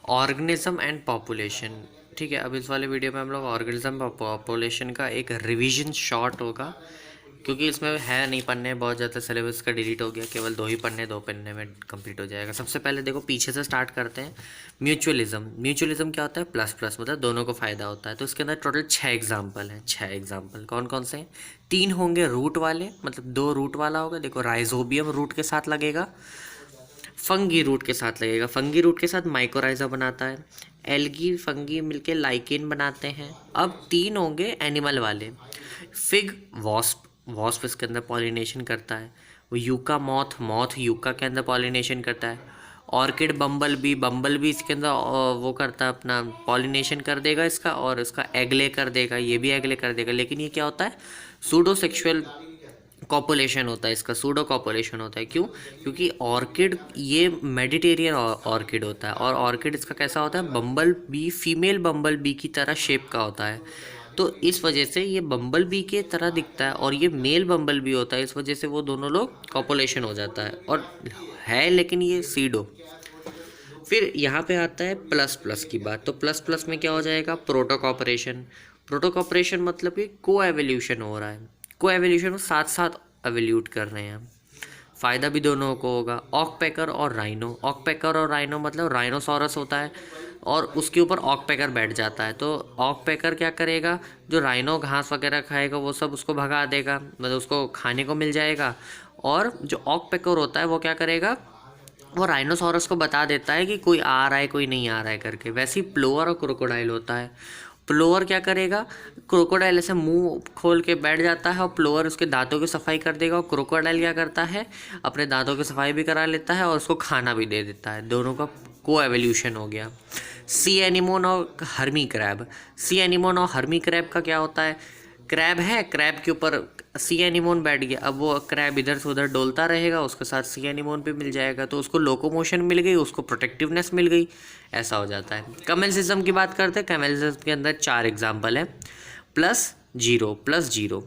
Organism and population. ठीक है, अब इस वाले वीडियो में हम लोग ऑर्गेनिज्म और पॉपुलेशन का एक रिवीजन शॉर्ट होगा, क्योंकि इसमें है नहीं पढ़ने, बहुत ज़्यादा सिलेबस का डिलीट हो गया, केवल 2 ही पढ़ने में कंप्लीट हो जाएगा। सबसे पहले देखो पीछे से स्टार्ट करते हैं। म्यूचुअलिज्म। म्यूचुअलिज्म क्या होता है? प्लस प्लस, मतलब दोनों को फ़ायदा होता है। तो इसके अंदर टोटल 6 एग्जाम्पल हैं। 6 एग्जाम्पल कौन कौन से हैं? 3 होंगे रूट वाले, मतलब 2 रूट वाला होगा। देखो राइजोबियम रूट के साथ लगेगा, फंगी रूट के साथ लगेगा। फंगी रूट के साथ माइकोराइजा बनाता है। एल्गी फंगी मिलके लाइकेन बनाते हैं। अब 3 होंगे एनिमल वाले। फिग वॉस्प, वॉस्प इसके अंदर पॉलिनेशन करता है। वो यूका मॉथ, मॉथ यूका के अंदर पॉलिनेशन करता है। ऑर्किड बम्बल बी, बम्बल बी इसके अंदर वो करता है, अपना पॉलिनेशन कर देगा इसका, और इसका एगले कर देगा, ये भी एगले कर देगा। लेकिन ये क्या होता है? सूडो सेक्शुअल कॉपुलेशन होता है इसका, सूडो कॉपुलेशन होता है। क्यों? क्योंकि ऑर्किड ये मेडिटेरियन ऑर्किड होता है, और ऑर्किड इसका कैसा होता है? बम्बल बी, फीमेल बम्बल बी की तरह शेप का होता है। तो इस वजह से ये बम्बल बी के तरह दिखता है, और ये मेल बम्बल बी होता है। इस वजह से वो दोनों लोग कॉपुलेशन हो जाता है, और है लेकिन ये सीडो। फिर यहाँ पे आता है प्लस प्लस की बात। तो प्लस प्लस में क्या हो जाएगा? प्रोटोकॉपरेशन। प्रोटोकॉपरेशन मतलब कि को एवोल्यूशन हो रहा है। को एवोल्यूशन में साथ साथ एवोल्यूट कर रहे हैं। फ़ायदा भी दोनों को होगा। ऑकपेकर और राइनो। ऑकपेकर और राइनो मतलब राइनोसॉरस होता है, और उसके ऊपर ऑकपेकर बैठ जाता है। तो ऑकपेकर क्या करेगा? जो राइनो घास वगैरह खाएगा वो सब उसको भगा देगा, मतलब उसको खाने को मिल जाएगा। और जो ऑकपेकर होता है वो क्या करेगा? वो राइनोसॉरस को बता देता है कि कोई आ रहा है कोई नहीं आ रहा है करके। वैसे ही प्लोअर और क्रोकोडाइल होता है। प्लोअर क्या करेगा? क्रोकोडाइल ऐसे मुंह खोल के बैठ जाता है, और प्लोअर उसके दांतों की सफाई कर देगा। और क्रोकोडाइल क्या करता है? अपने दांतों की सफाई भी करा लेता है, और उसको खाना भी दे देता है। दोनों का को एवोल्यूशन हो गया। सी एनिमोन और हर्मी क्रैब। सी एनिमोन और हर्मी क्रैब का क्या होता है? क्रैब है, क्रैब के ऊपर सी एनिमोन बैठ गया। अब वो क्रैब इधर से उधर डोलता रहेगा, उसके साथ सी एनिमोन भी मिल जाएगा, तो उसको लोकोमोशन मिल गई, उसको प्रोटेक्टिवनेस मिल गई। ऐसा हो जाता है। कमेंसिज्म की बात करते हैं। कमेंसिज्म के अंदर 4 एग्जाम्पल है। Plus zero, plus zero,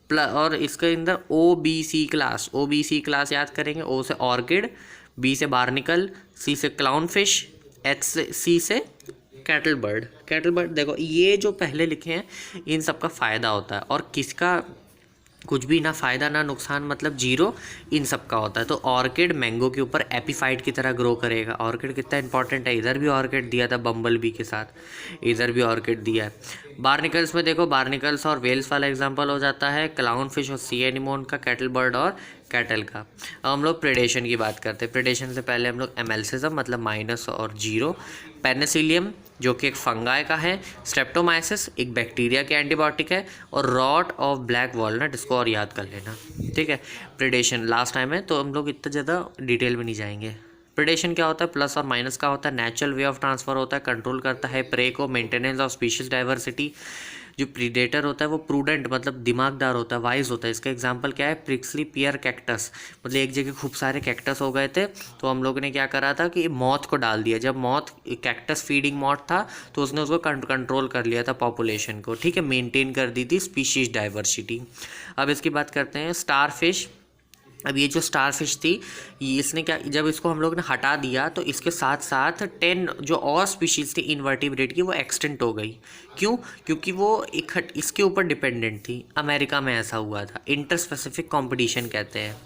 plus, और इसके अंदर O B C class. O B C class याद करेंगे। ओ से ऑर्किड, बी से बार्निकल, सी से क्लाउन फिश, एच से सी से कैटल बर्ड। कैटल बर्ड देखो ये जो पहले लिखे हैं इन सब का फ़ायदा होता है, और किसका कुछ भी ना फ़ायदा ना नुकसान, मतलब जीरो इन सब का होता है। तो ऑर्किड मैंगो के ऊपर एपीफाइट की तरह ग्रो करेगा। ऑर्किड कितना इंपॉर्टेंट है। इधर भी ऑर्किड दिया था बम्बल बी के साथ, इधर भी ऑर्किड दिया है। बार्निकल्स में देखो, बार्निकल्स और वेल्स वाला एग्जांपल हो जाता है। क्लाउन फिश और सी एनिमोन का, कैटल बर्ड और कैटल का। अब हम लोग प्रेडेशन की बात करते हैं। प्रेडेशन से पहले हम लोग एमेल्सिज्म मतलब माइनस और जीरो। पेनिसिलियम जो कि एक फंगाई का है। स्ट्रेप्टोमाइसिस एक बैक्टीरिया के एंटीबायोटिक है। और रॉट ऑफ ब्लैक वॉलनट, इसको और याद कर लेना। ठीक है, प्रेडेशन लास्ट टाइम है तो हम लोग इतना ज़्यादा डिटेल में नहीं जाएंगे। प्रेडेशन क्या होता है? प्लस और माइनस का होता है। नेचुरल वे ऑफ ट्रांसफ़र होता है, कंट्रोल करता है प्रे को, मेंटेनेंस ऑफ स्पीशीज डाइवर्सिटी। जो प्रीडेटर होता है वो प्रूडेंट मतलब दिमागदार होता है, वाइज होता है। इसका एग्जांपल क्या है? प्रिक्सली पियर कैक्टस। मतलब एक जगह खूब सारे कैक्टस हो गए थे, तो हम लोगों ने क्या करा था कि मॉथ को डाल दिया। जब मॉथ कैक्टस फीडिंग मॉथ था तो उसने उसको कंट्रोल कर लिया था, पॉपुलेशन को। ठीक है, मेंटेन कर दी थी स्पीशीज डाइवर्सिटी। अब इसकी बात करते हैं स्टार फिश। अब ये जो स्टार फिश थी, ये इसने क्या, जब इसको हम लोग ने हटा दिया तो इसके साथ साथ 10 जो और स्पीशीज़ थी इनवर्टिब्रेट की वो एक्सटेंट हो गई। क्यों? क्योंकि वो इसके ऊपर डिपेंडेंट थी। अमेरिका में ऐसा हुआ था, इंटर स्पेसिफिक कॉम्पिटिशन कहते हैं।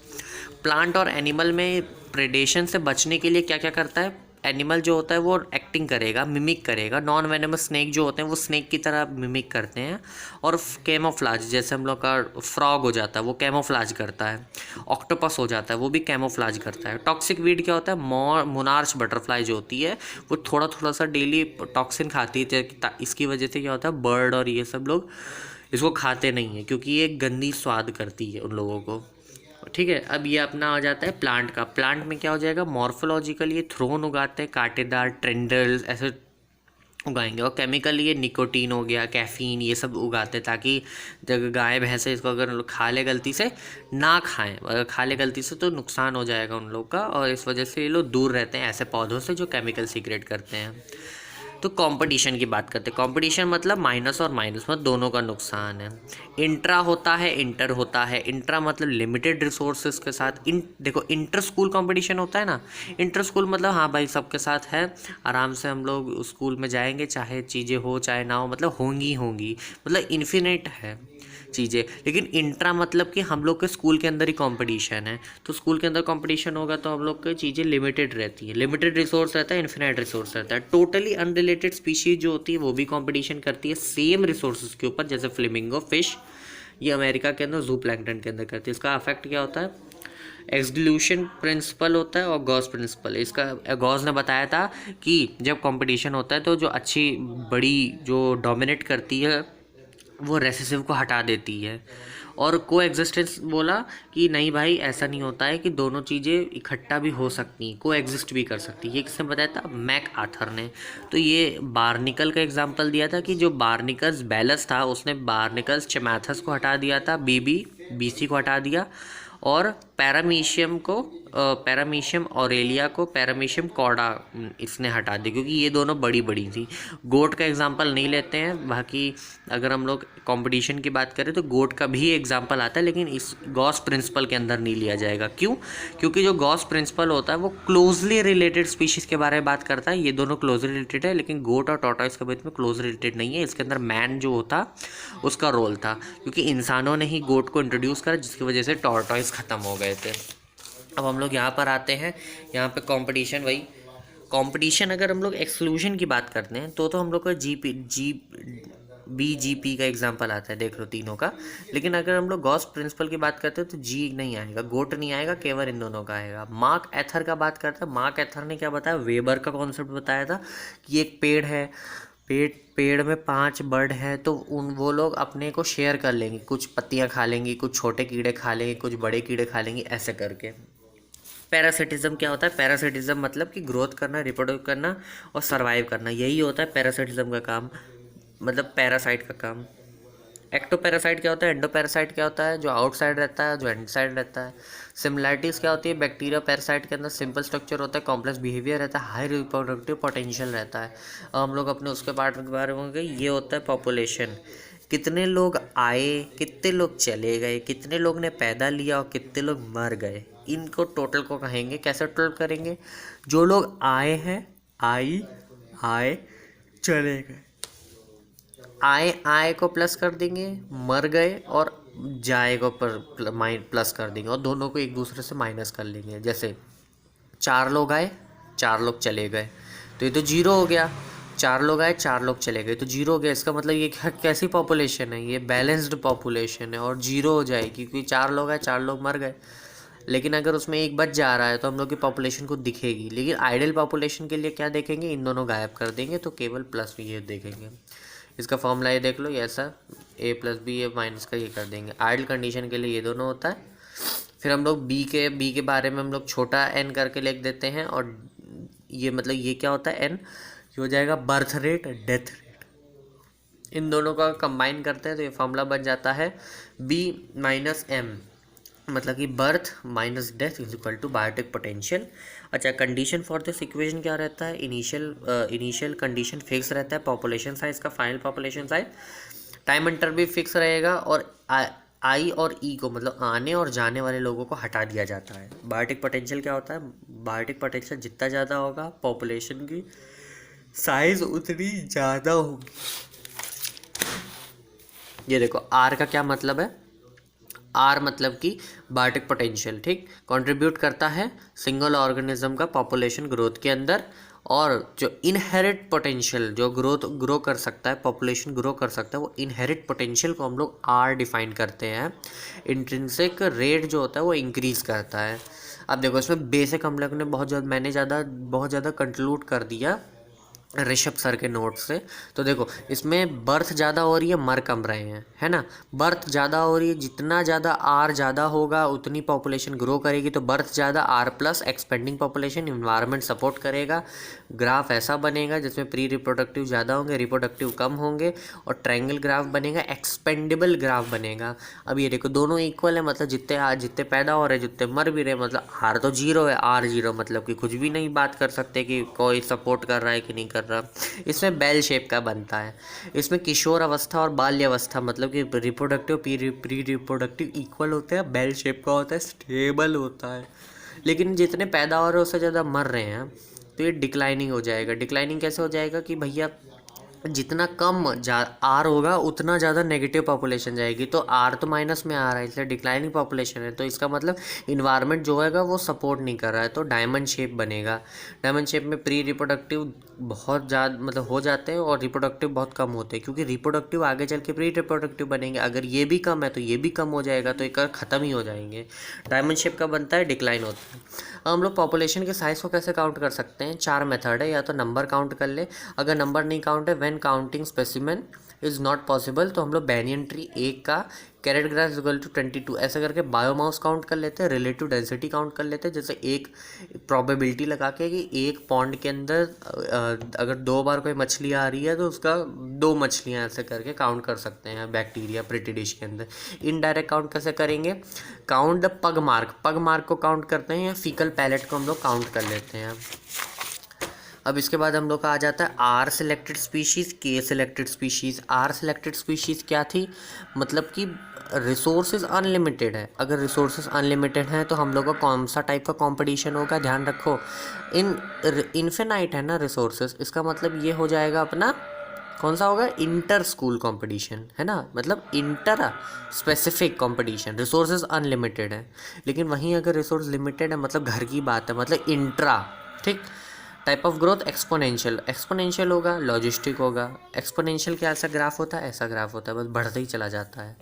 प्लांट और एनिमल में प्रेडेशन से बचने के लिए क्या क्या करता है? एनिमल जो होता है वो एक्टिंग करेगा, मिमिक करेगा। नॉन वेनेमस स्नेक जो होते हैं वो स्नेक की तरह मिमिक करते हैं। और कैमोफ्लाज, जैसे हम लोग का फ्रॉग हो जाता है वो कैमोफ्लाज करता है। ऑक्टोपस हो जाता है वो भी कैमोफ्लाज करता है। टॉक्सिक वीड क्या होता है? मोनार्च बटरफ्लाई जो होती है वो थोड़ा थोड़ा सा डेली टॉक्सिन खाती है। इसकी वजह से क्या होता है? बर्ड और ये सब लोग इसको खाते नहीं है, क्योंकि ये गंदी स्वाद करती है उन लोगों को। ठीक है, अब ये अपना आ जाता है प्लांट का। प्लांट में क्या हो जाएगा? मॉर्फोलॉजिकल ये थ्रोन उगाते हैं, कांटेदार ट्रेंडल्स ऐसे उगाएंगे। और केमिकल ये निकोटीन हो गया, कैफीन, ये सब उगाते हैं, ताकि जब गाय भैंस इसको अगर खा ले गलती से ना खाएं। अगर खा ले गलती से तो नुकसान हो जाएगा उन लोग का, और इस वजह से ये लोग दूर रहते हैं ऐसे पौधों से जो केमिकल सीक्रेट करते हैं। तो कंपटीशन की बात करते हैं। कंपटीशन मतलब माइनस और माइनस मतलब दोनों का नुकसान है। इंट्रा होता है, इंटर होता है। इंट्रा मतलब लिमिटेड रिसोर्सेज के साथ। देखो इंटर स्कूल कंपटीशन होता है ना, इंटर स्कूल मतलब हाँ भाई सबके साथ है, आराम से हम लोग स्कूल में जाएंगे, चाहे चीज़ें हो चाहे ना हो, मतलब होंगी होंगी, मतलब इन्फिनिट है चीज़ें। लेकिन इंट्रा मतलब कि हम लोग के स्कूल के अंदर ही कंपटीशन है, तो स्कूल के अंदर कंपटीशन होगा तो हम लोग की चीज़ें लिमिटेड रहती है, लिमिटेड रिसोर्स रहता है, इन्फिनाइट रिसोर्स रहता है। टोटली अनरिलेटेड स्पीशीज जो होती है वो भी कंपटीशन करती है सेम रिसोर्सेज के ऊपर, जैसे फ्लेमिंगो फिश, ये अमेरिका के अंदर जू प्लैंकटन के अंदर करती है। इसका अफेक्ट क्या होता है, एक्सक्लूशन प्रिंसिपल होता है और गॉस प्रिंसिपल। इसका गॉस ने बताया था कि जब कंपटीशन होता है तो जो अच्छी बड़ी जो डोमिनेट करती है वो रेसेसिव को हटा देती है। और को एग्जिस्टेंस बोला कि नहीं भाई ऐसा नहीं होता है कि दोनों चीज़ें इकट्ठा भी हो सकती, को एग्जिस्ट भी कर सकती। ये किसने बताया था, मैक आर्थर ने। तो ये बार्निकल का एग्जांपल दिया था कि जो बार्निकल्स बैलस था उसने बार्निकल्स चैमाथस को हटा दिया था, बीसी को हटा दिया, और पैरामीशियम ऑरेलिया को पैरामीशियम कॉर्डा इसने हटा दी, क्योंकि ये दोनों बड़ी बड़ी थी। गोट का एग्जांपल नहीं लेते हैं, बाकी अगर हम लोग कंपटीशन की बात करें तो गोट का भी एग्जांपल आता है, लेकिन इस गॉस प्रिंसिपल के अंदर नहीं लिया जाएगा। क्यों, क्योंकि जो गॉस प्रिंसिपल होता है वो क्लोजली रिलेटेड स्पीशीज़ के बारे में बात करता है। ये दोनों क्लोजली रिलेटेड है, लेकिन गोट और टॉर्टॉइस के बीच में क्लोज रिलेटेड नहीं है। इसके अंदर मैन जो होता उसका रोल था, क्योंकि इंसानों ने ही गोट को इंट्रोड्यूस करा, जिसकी वजह से टॉर्टॉइस ख़त्म हो गए थे। अब हम लोग यहाँ पर आते हैं, यहाँ पे कंपटीशन, वही कंपटीशन। अगर हम लोग एक्सक्लूजन की बात करते हैं तो हम लोग का BGP का एग्जांपल आता है, देख लो तीनों का। लेकिन अगर हम लोग गॉस प्रिंसिपल की बात करते हैं तो जी नहीं आएगा, गोट नहीं आएगा, केवल इन दोनों का आएगा। मार्क एथर का बात करते हैं, मार्क एथर ने क्या बताया, वेबर का कॉन्सेप्ट बताया था कि एक पेड़ है, पेड़ में 5 बर्ड हैं, तो वो लोग अपने को शेयर कर लेंगे, कुछ पत्तियां खा लेंगी, कुछ छोटे कीड़े खा लेंगे, कुछ बड़े कीड़े खा लेंगे, ऐसे करके। पैरासिटिज्म क्या होता है, पैरासिटिज्म मतलब कि ग्रोथ करना, रिप्रोड्यूस करना और सर्वाइव करना, यही होता है पैरासिटिज्म का काम, मतलब पैरासाइट का काम। एक्टोपैरासाइट क्या होता है, एंडोपैरासाइट क्या होता है, जो आउटसाइड रहता है, जो इनसाइड रहता है। सिमिलैरिटीज़ क्या होती है, बैक्टीरिया पैरासाइट के अंदर सिंपल स्ट्रक्चर होता है, कॉम्प्लेक्स बिहेवियर रहता है, हाई रिप्रोडक्टिव पोटेंशियल रहता है। अब हम लोग अपने उसके पार्ट के बारे में होंगे, ये होता है पॉपुलेशन, कितने लोग आए, कितने लोग चले गए, कितने लोग ने पैदा लिया और कितने लोग मर गए, इनको टोटल को कहेंगे। कैसे टोटल करेंगे, जो लोग आए हैं, आए चले गए, आए को प्लस कर देंगे, मर गए और जाए को प्लस कर देंगे, और दोनों को एक दूसरे से माइनस कर लेंगे। जैसे 4 लोग आए, 4 लोग चले गए, तो ये तो 0 हो गया। 4 लोग आए, 4 लोग चले गए, तो 0 हो गया। इसका मतलब ये कैसी पॉपुलेशन है, ये बैलेंस्ड पॉपुलेशन है, और 0 हो जाएगी क्योंकि 4 लोग आए, 4 लोग मर गए। लेकिन अगर उसमें एक बच जा रहा है तो हम लोग की पॉपुलेशन को दिखेगी। लेकिन आइडियल पॉपुलेशन के लिए क्या देखेंगे, इन दोनों गायब कर देंगे, तो केवल प्लस ये देखेंगे। इसका फॉर्मूला ये देख लो, ये ऐसा a + b a माइनस का ये कर देंगे। आइडियल कंडीशन के लिए ये दोनों होता है। फिर हम लोग b के बारे में हम लोग छोटा n करके लिख देते हैं, और ये मतलब ये क्या होता है n, ये हो जाएगा बर्थ रेट, डेथ रेट। इन दोनों का कंबाइन करते हैं तो ये फॉर्मूला बन जाता है b - m, मतलब कि birth minus death is equal to biotic potential. अच्छा, कंडीशन फॉर दिस इक्वेशन क्या रहता है, इनिशियल कंडीशन फिक्स रहता है, पॉपुलेशन साइज का, final population size, time interval भी फिक्स रहेगा, और आई और ई को मतलब आने और जाने वाले लोगों को हटा दिया जाता है। बायोटिक पोटेंशियल क्या होता है, बायोटिक पोटेंशियल जितना ज़्यादा होगा पॉपुलेशन की साइज उतनी ज़्यादा होगी। ये देखो आर का क्या मतलब है, आर मतलब कि बायोटिक पोटेंशियल, ठीक, कंट्रीब्यूट करता है सिंगल ऑर्गेनिज्म का पॉपुलेशन ग्रोथ के अंदर। और जो इनहेरिट पोटेंशियल, जो ग्रो कर सकता है, पॉपुलेशन ग्रो कर सकता है, वो इनहेरिट पोटेंशियल को हम लोग आर डिफाइन करते हैं। इंट्रिंसिक रेट जो होता है वो इंक्रीज़ करता है। अब देखो इसमें बेसिक हम लोग ने बहुत ज़्यादा कंक्लूड कर दिया ऋषभ सर के नोट से। तो देखो इसमें बर्थ ज़्यादा हो रही है, मर कम रहे हैं, है ना। बर्थ ज़्यादा हो रही है, जितना ज़्यादा आर ज़्यादा होगा उतनी पॉपुलेशन ग्रो करेगी, तो बर्थ ज़्यादा, r plus, expanding population, environment support करेगा। ग्राफ ऐसा बनेगा जिसमें प्री रिप्रोडक्टिव ज़्यादा होंगे, रिप्रोडक्टिव कम होंगे, और ट्रायंगल ग्राफ बनेगा, एक्सपेंडेबल ग्राफ बनेगा। अब ये देखो दोनों इक्वल है, मतलब जितने पैदा हो रहे हैं, जितने मर भी रहे, मतलब आर तो 0 है, आर 0 मतलब कि कुछ भी नहीं बात कर सकते कि कोई सपोर्ट कर रहा है कि नहीं कर कर रहा। इसमें बेल शेप का बनता है। इसमें किशोर अवस्था और बाल्य अवस्था मतलब कि रिप्रोडक्टिव प्री रिप्रोडक्टिव इक्वल होते हैं, बेल शेप का होता है, स्टेबल होता है। लेकिन जितने पैदा हो रहे हैं उससे ज़्यादा मर रहे हैं, तो ये डिक्लाइनिंग हो जाएगा। डिक्लाइनिंग कैसे हो जाएगा कि भैया जितना कम आर होगा उतना ज़्यादा नेगेटिव पॉपुलेशन जाएगी। तो आर तो माइनस में आ रहा है, इसलिए डिक्लाइनिंग पॉपुलेशन है। तो इसका मतलब इन्वायरमेंट जो होगा वो सपोर्ट नहीं कर रहा है, तो डायमंड शेप बनेगा। डायमंड शेप में प्री रिप्रोडक्टिव बहुत ज़्यादा मतलब हो जाते हैं और रिप्रोडक्टिव बहुत कम होते हैं, क्योंकि रिप्रोडक्टिव आगे चल के प्री रिप्रोडक्टिव बनेंगे। अगर ये भी कम है तो ये भी कम हो जाएगा, तो एक ख़त्म ही हो जाएंगे। डायमंड शेप का बनता है, डिक्लाइन होता है। अब हम लोग पॉपुलेशन के साइज़ को कैसे काउंट कर सकते हैं? 4 मेथड है। या तो नंबर काउंट कर ले, अगर नंबर नहीं काउंट है, when counting specimen is not possible, तो हम लोग बैनियन ट्री 1 का, कैरेट ग्रास इक्वल टू 22 ऐसे करके बायोमास काउंट कर लेते हैं, रिलेटिव डेंसिटी काउंट कर लेते हैं। जैसे एक प्रोबेबिलिटी लगा के कि एक पॉन्ड के अंदर अगर 2 बार कोई मछली आ रही है तो उसका 2 मछलियाँ ऐसे करके काउंट कर सकते हैं बैक्टीरिया प्रेटी डिश के अंदर। इनडायरेक्ट काउंट कैसे करेंगे? काउंट द पग मार्क को काउंट करते हैं, या फीकल पैलेट को हम लोग काउंट कर लेते हैं। अब इसके बाद हम लोग का आ जाता है r selected species, K selected species. R selected species क्या थी? मतलब कि रिसोर्सेज अनलिमिटेड है। अगर रिसोर्सेज अनलिमिटेड हैं तो हम लोग का कौन सा टाइप का कंपटीशन होगा? ध्यान रखो, इन्फिनाइट है ना रिसोर्सेज, इसका मतलब ये हो जाएगा अपना कौन सा होगा? इंटर स्कूल कंपटीशन है ना, मतलब inter specific competition. Resources unlimited है, लेकिन वहीं अगर रिसोर्स लिमिटेड है मतलब घर की बात है, मतलब इंट्रा। ठीक। टाइप ऑफ ग्रोथ एक्सपोनेंशियल होगा, लॉजिस्टिक होगा। एक्सपोनेंशियल क्या ऐसा ग्राफ होता है? ऐसा ग्राफ होता है, बस बढ़ते ही चला जाता है।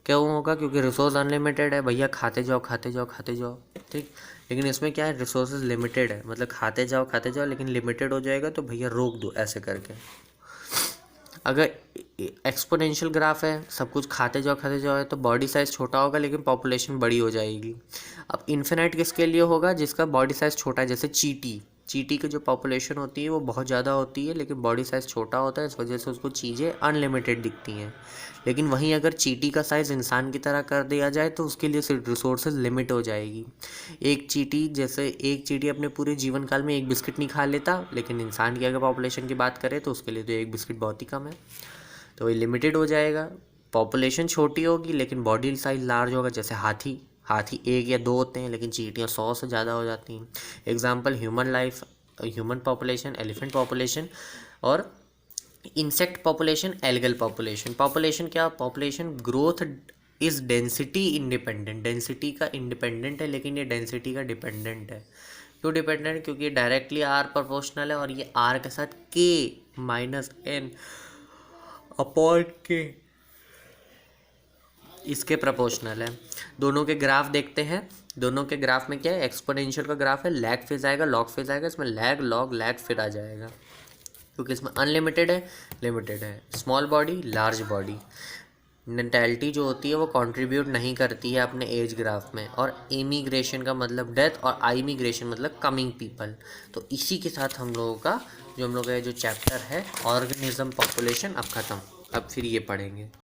क्यों होगा? क्योंकि रिसोर्स अनलिमिटेड है भैया, खाते जाओ खाते जाओ खाते जाओ। ठीक। लेकिन इसमें क्या है? रिसोर्सेज लिमिटेड है, मतलब खाते जाओ लेकिन लिमिटेड हो जाएगा, तो भैया रोक दो ऐसे करके। अगर एक्सपोनेंशियल ग्राफ है, सब कुछ खाते जाओ है, तो बॉडी साइज़ छोटा होगा लेकिन पॉपुलेशन बड़ी हो जाएगी। अब इन्फिनाइट किसके लिए होगा? जिसका बॉडी साइज़ छोटा है, जैसे चीटी की जो पॉपुलेशन होती है वो बहुत ज़्यादा होती है लेकिन बॉडी साइज़ छोटा होता है, इस वजह से उसको चीज़ें अनलिमिटेड दिखती हैं। लेकिन वहीं अगर चीटी का साइज़ इंसान की तरह कर दिया जाए तो उसके लिए सिर्फ रिसोर्सेज लिमिट हो जाएगी। एक चीटी अपने पूरे जीवन काल में 1 बिस्किट नहीं खा लेता, लेकिन इंसान की अगर पॉपुलेशन की बात करें तो उसके लिए तो 1 बिस्किट बहुत ही कम है, तो ये लिमिटेड हो जाएगा। पॉपुलेशन छोटी होगी लेकिन बॉडी साइज लार्ज होगा, जैसे हाथी 1 या 2 होते हैं लेकिन चींटियाँ 100 से ज़्यादा हो जाती हैं। Example human population, elephant population, और insect population, algal population. Population growth is density independent, density का इंडिपेंडेंट है लेकिन ये डेंसिटी का डिपेंडेंट है। क्यों डिपेंडेंट? क्योंकि ये डायरेक्टली आर प्रोपोर्शनल है और ये आर के साथ k-n अपॉन के इसके प्रोपोर्शनल है। दोनों के ग्राफ देखते हैं। दोनों के ग्राफ में क्या है? एक्सपोनेंशियल का ग्राफ है, लैग फेज आएगा, लॉग फेज आएगा। इसमें लैग लॉग लैग फिर आ जाएगा, क्योंकि इसमें अनलिमिटेड है, लिमिटेड है। Small body, large body. Natality जो होती है वो कंट्रीब्यूट नहीं करती है अपने एज ग्राफ में। और इमिग्रेशन का मतलब डेथ, और आइमिग्रेशन मतलब कमिंग पीपल। तो इसी के साथ हम लोगों का जो चैप्टर है ऑर्गेनिज्म पॉपुलेशन अब ख़त्म। अब फिर ये पढ़ेंगे।